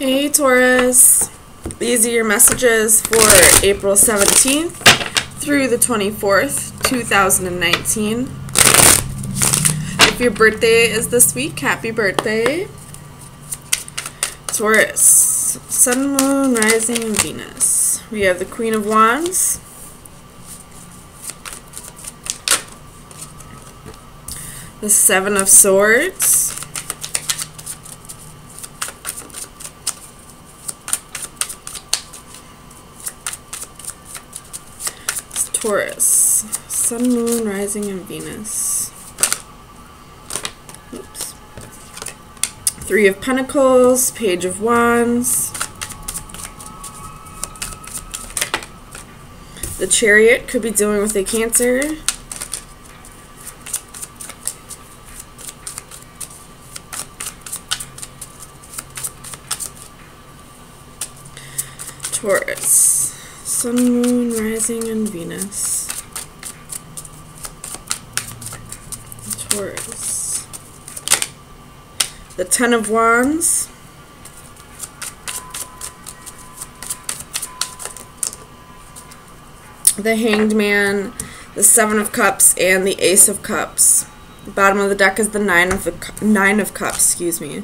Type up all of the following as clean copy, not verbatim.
Hey Taurus, these are your messages for April 17th through the 24th, 2019. If your birthday is this week, happy birthday. Taurus, Sun, Moon, Rising, and Venus. We have the Queen of Wands, the Seven of Swords, Taurus, Sun, Moon, Rising, and Venus. Oops. Three of Pentacles, Page of Wands, the Chariot, could be dealing with a Cancer, Taurus, Sun, Moon, Rising, and Venus. Taurus. The Ten of Wands. The Hanged Man, the Seven of Cups, and the Ace of Cups. The bottom of the deck is the Nine of Cups, excuse me.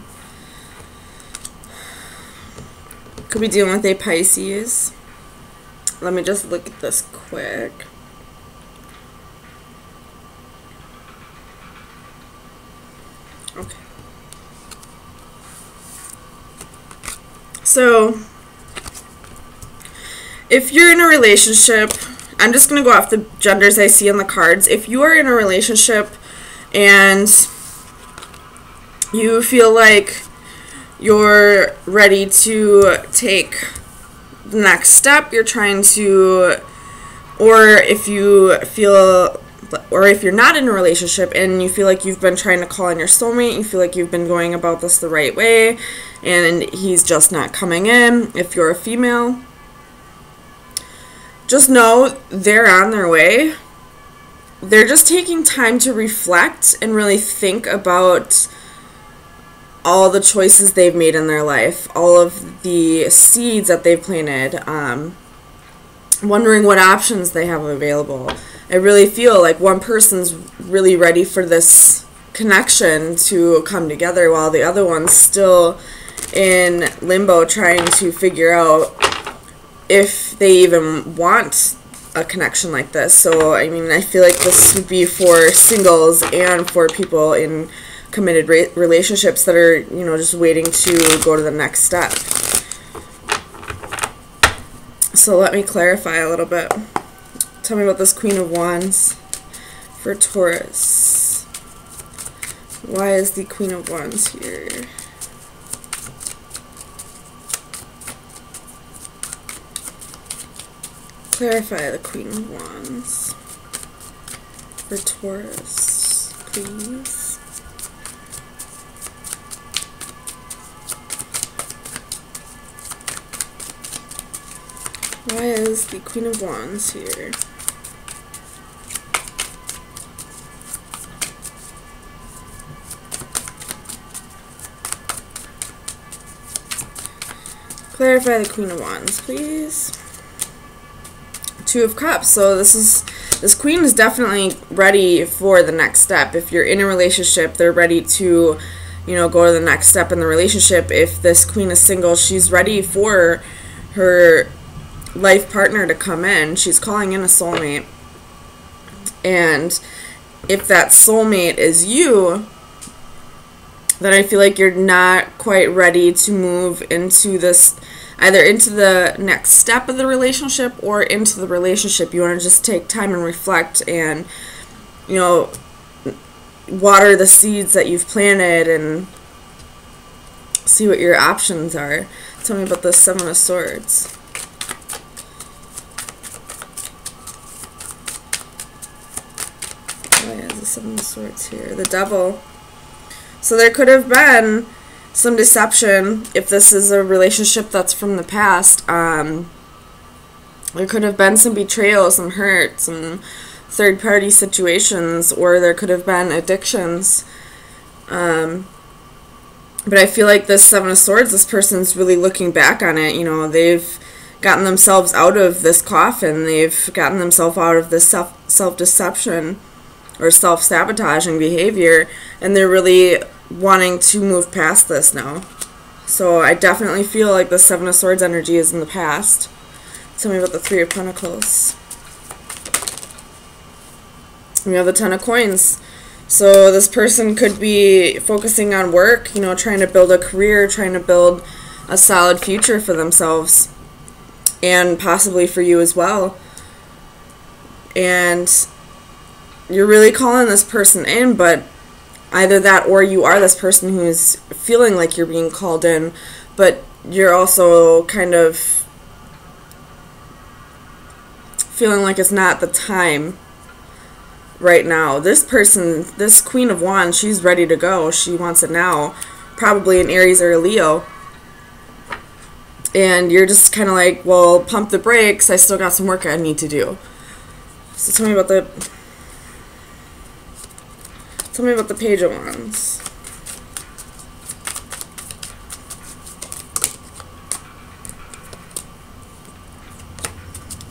Could be dealing with a Pisces. Let me just look at this quick. Okay. So, if you're in a relationship, I'm just going to go off the genders I see on the cards. If you are in a relationship and you feel like you're ready to take the next step, you're trying to, or if you feel, or if you're not in a relationship and you feel like you've been trying to call in your soulmate, you feel like you've been going about this the right way and he's just not coming in, if you're a female, just know they're on their way. They're just taking time to reflect and really think about all the choices they've made in their life, all of the seeds that they've planted, wondering what options they have available. I really feel like one person's really ready for this connection to come together while the other one's still in limbo trying to figure out if they even want a connection like this. So, I mean, I feel like this would be for singles and for people in committed relationships that are, you know, just waiting to go to the next step. So let me clarify a little bit. Tell me about this Queen of Wands for Taurus. Why is the Queen of Wands here? Clarify the Queen of Wands for Taurus, please. Why is the Queen of Wands here? Clarify the Queen of Wands, please. Two of Cups. So this Queen is definitely ready for the next step. If you're in a relationship, they're ready to, you know, go to the next step in the relationship. If this Queen is single, she's ready for her life partner to come in. She's calling in a soulmate. And if that soulmate is you, then I feel like you're not quite ready to move into this, either into the next step of the relationship or into the relationship. You want to just take time and reflect and, you know, water the seeds that you've planted and see what your options are. Tell me about the Seven of Swords. The Seven of Swords here. The Devil. So there could have been some deception if this is a relationship that's from the past. There could have been some betrayal, some hurt, some third-party situations, or there could have been addictions. But I feel like this Seven of Swords, this person's really looking back on it. You know, they've gotten themselves out of this coffin. They've gotten themselves out of this self-deception or self-sabotaging behavior. And they're really wanting to move past this now. So I definitely feel like the Seven of Swords energy is in the past. Tell me about the Three of Pentacles. We have the Ten of Coins. So this person could be focusing on work, you know, trying to build a career, trying to build a solid future for themselves. And possibly for you as well. And you're really calling this person in, but either that or you are this person who's feeling like you're being called in, but you're also kind of feeling like it's not the time right now. This person, this Queen of Wands, she's ready to go. She wants it now. Probably an Aries or a Leo. And you're just kind of like, well, pump the brakes. I still got some work I need to do. So tell me about the Page of Wands.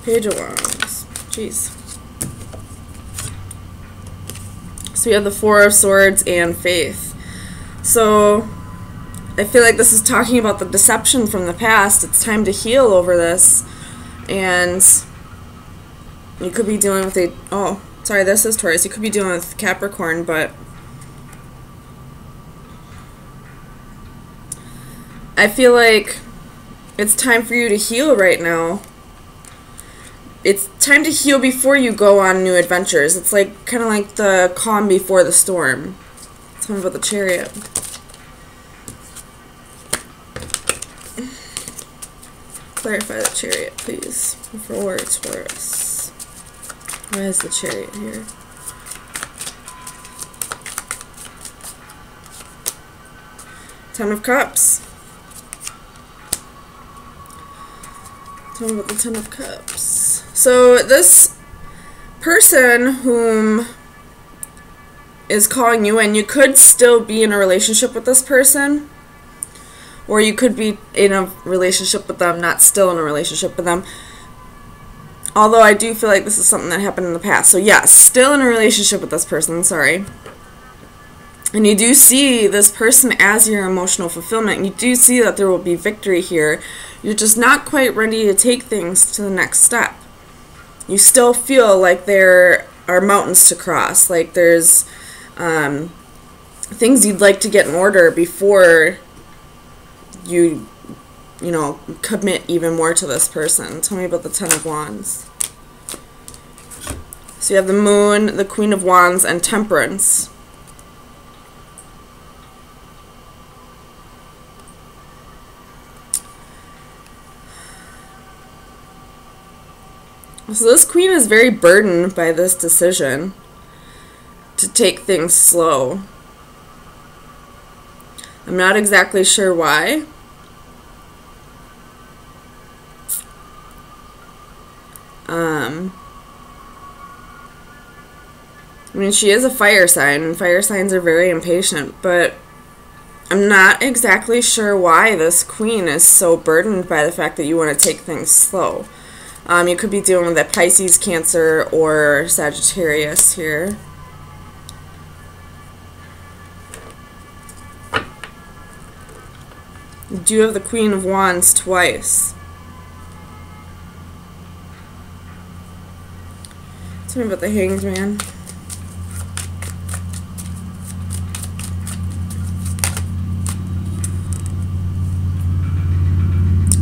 Page of Wands. Jeez. So we have the Four of Swords and Faith. So I feel like this is talking about the deception from the past. It's time to heal over this. And you could be dealing with a... Oh, sorry, this is Taurus. You could be dealing with Capricorn, but I feel like it's time for you to heal right now. It's time to heal before you go on new adventures. It's like kind of like the calm before the storm. Tell me about the Chariot. Clarify the Chariot, please. For Taurus. Why is the Chariot here? Ten of Cups. Tell me about the Ten of Cups. So this person whom is calling you in, you could still be in a relationship with this person, or you could be in a relationship with them, not still in a relationship with them. Although I do feel like this is something that happened in the past. So yes, still in a relationship with this person, sorry. And you do see this person as your emotional fulfillment. You do see that there will be victory here. You're just not quite ready to take things to the next step. You still feel like there are mountains to cross. Like there's things you'd like to get in order before you know, commit even more to this person. Tell me about the Ten of Wands. So you have the Moon, the Queen of Wands, and Temperance. So this Queen is very burdened by this decision to take things slow. I'm not exactly sure why. I mean, she is a fire sign, and fire signs are very impatient, but I'm not exactly sure why this Queen is so burdened by the fact that you want to take things slow. You could be dealing with a Pisces, Cancer, or Sagittarius here. You do have the Queen of Wands twice. Tell me about the Hanged Man.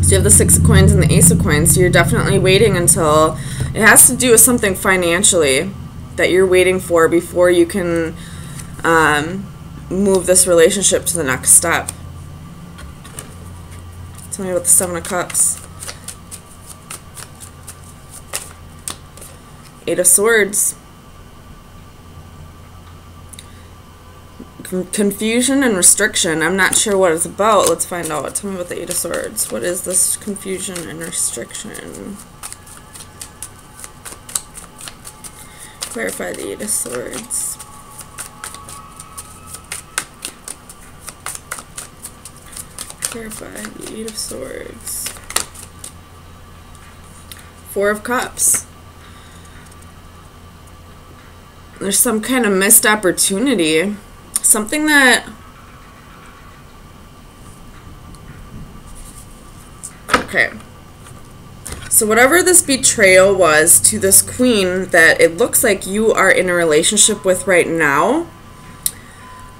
So you have the Six of Coins and the Ace of Coins. So you're definitely waiting until it has to do with something financially that you're waiting for before you can move this relationship to the next step. Tell me about the Seven of Cups. Eight of Swords. Confusion and restriction. I'm not sure what it's about. Let's find out. Tell me about the Eight of Swords. What is this confusion and restriction? Clarify the Eight of Swords. clarify the 8 of Swords. 4 of Cups. There's some kind of missed opportunity. Something that... Okay. So whatever this betrayal was to this queen that it looks like you are in a relationship with right now,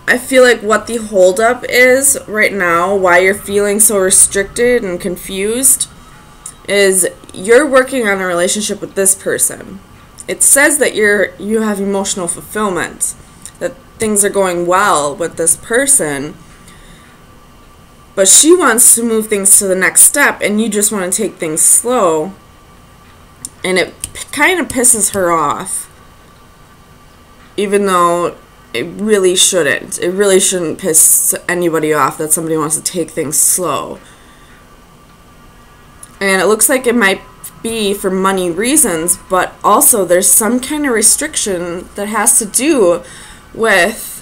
I feel like what the holdup is right now, why you're feeling so restricted and confused, is you're working on a relationship with this person. It says that you have emotional fulfillment, that things are going well with this person, but she wants to move things to the next step, and you just want to take things slow, and it kind of pisses her off, even though it really shouldn't. It really shouldn't piss anybody off that somebody wants to take things slow. And it looks like it might be for money reasons, but also there's some kind of restriction that has to do with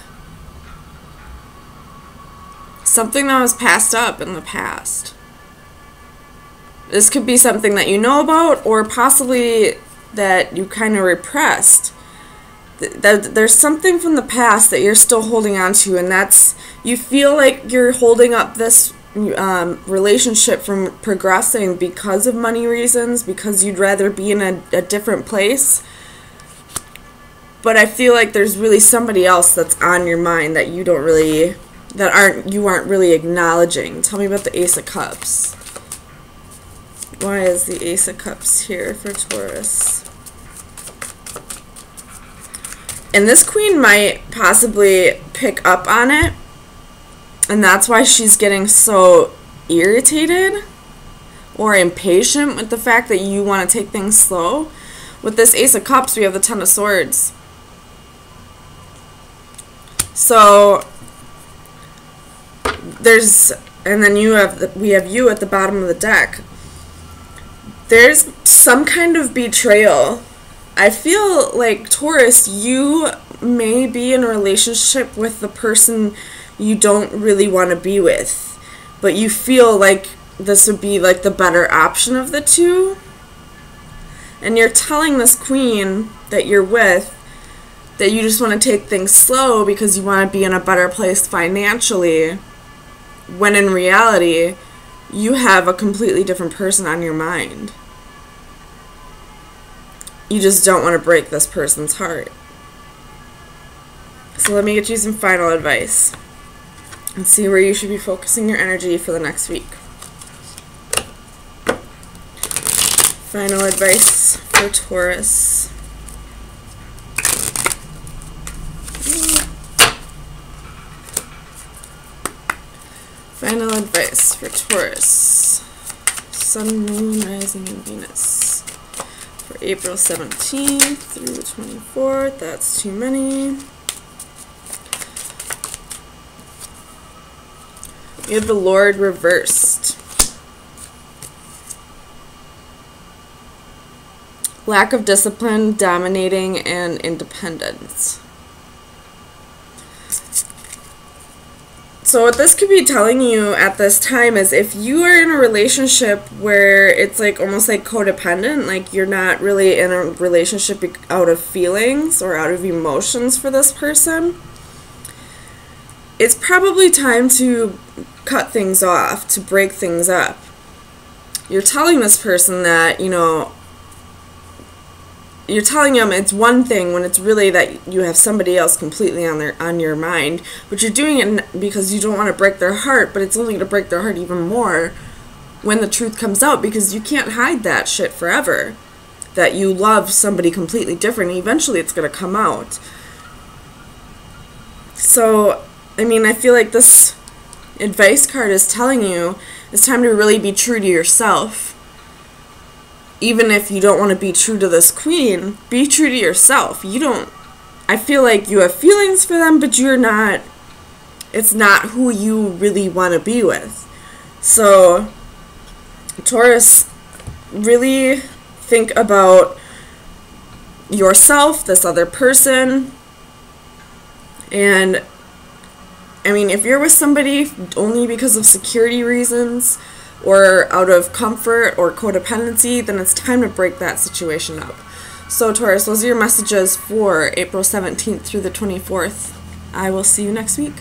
something that was passed up in the past. This could be something that you know about, or possibly that you kind of repressed. There's something from the past that you're still holding on to, and that's, you feel like you're holding up this relationship from progressing because of money reasons, because you'd rather be in a different place. But I feel like there's really somebody else that's on your mind that you don't really... you aren't really acknowledging. Tell me about the Ace of Cups. Why is the Ace of Cups here for Taurus? And this queen might possibly pick up on it, and that's why she's getting so irritated or impatient with the fact that you want to take things slow. With this Ace of Cups, we have the Ten of Swords. So and then we have you at the bottom of the deck. There's some kind of betrayal. I feel like, Taurus, you may be in a relationship with the person you don't really want to be with, but you feel like this would be like the better option of the two. And you're telling this queen that you're with that you just want to take things slow because you want to be in a better place financially, when in reality, you have a completely different person on your mind. You just don't want to break this person's heart. So let me get you some final advice and see where you should be focusing your energy for the next week. Final advice for Taurus. Final advice for Taurus. Sun, Moon, Rising, and Venus. For April 17th through the 24th. That's too many. We have the Lord reversed. Lack of discipline, dominating, and independence. So what this could be telling you at this time is if you are in a relationship where it's like almost like codependent, like you're not really in a relationship out of feelings or out of emotions for this person, it's probably time to cut things off, to break things up. You're telling this person that, you know, you're telling them it's one thing when it's really that you have somebody else completely on your mind, but you're doing it because you don't want to break their heart, but it's only going to break their heart even more when the truth comes out, because you can't hide that shit forever, that you love somebody completely different. Eventually it's going to come out. So, I mean, I feel like this advice card is telling you it's time to really be true to yourself. Even if you don't want to be true to this queen, be true to yourself. You don't, I feel like you have feelings for them, but you're not, it's not who you really want to be with. So, Taurus, really think about yourself, this other person, and I mean, if you're with somebody only because of security reasons or out of comfort or codependency, then it's time to break that situation up. So Taurus, those are your messages for April 17th through the 24th. I will see you next week.